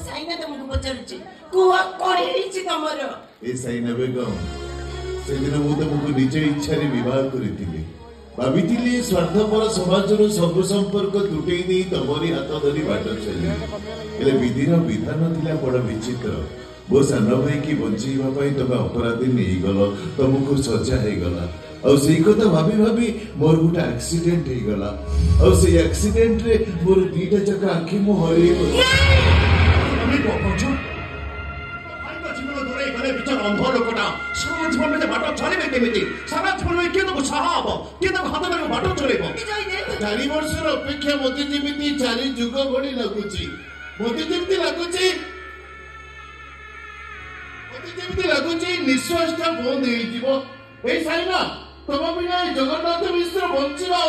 ସାଇନା ତମକୁ ପଚାରୁଛି କୁହ କଣ ହେଇଛି ତମର? ଏ ସାଇନା ବେଗମ ସେଦିନ ମୁଁ ତମକୁ ନିଜ ଇଚ୍ଛାରେ ବିବାହ କରିଥିଲି। ଭାବିଥିଲି ସ୍ୱାର୍ଥପର ସମାଜରୁ ସବୁ ସମ୍ପର୍କ ତୁଟେଇ ଦେଇ ତମରି ହାତ ଧରି ବାଟ ଚାଲିବି। ହେଲେ ବିଧିର ବିଧାନ ଥିଲା ବଡ ବିଚିତ୍ର। ମୋ ସାନ ଭାଇକି ବଞ୍ଚେଇବା ପାଇଁ ତମେ ଅପରାଧୀ ନେଇଗଲ, ତମକୁ ସଜା ହେଇଗଲା। ଆଉ ସେଇ କଥା ଭାବି ଭାବି ମୋର ଗୋଟେ ଆକ୍ସିଡେଣ୍ଟ ହେଇଗଲା। ଆଉ ସେଇ ଆକ୍ସିଡେଣ୍ଟରେ ମୋର ଦିଟା ଯାକ ଆଖି ମୁଁ ହରେଇଗଲି। ଅନ୍ଧ ଲୋକଟା ସାରା ଜୀବନ ବାଟ ଚଳିବେ କେମିତି? ସାରା ଜୀବନ କିଏ ତାକୁ ସାହା ହବ, କିଏ ତାକୁ ହାତ ଧରି ବାଟ ଚଳେଇବ? 4 ବର୍ଷର ଅପେକ୍ଷା ମତେ ଯେମିତି 4 ଯୁଗ ଭଳି ଲାଗୁଛି। ମତେ ଯେମିତି ଲାଗୁଛି ନିଶ୍ୱାସ ଟା ବନ୍ଦ ହେଇଯିବ। ଏଇ ସାଇନା ତମ ବିନା ଜଗନ୍ନାଥ ମିଶ୍ର ବଞ୍ଚିବା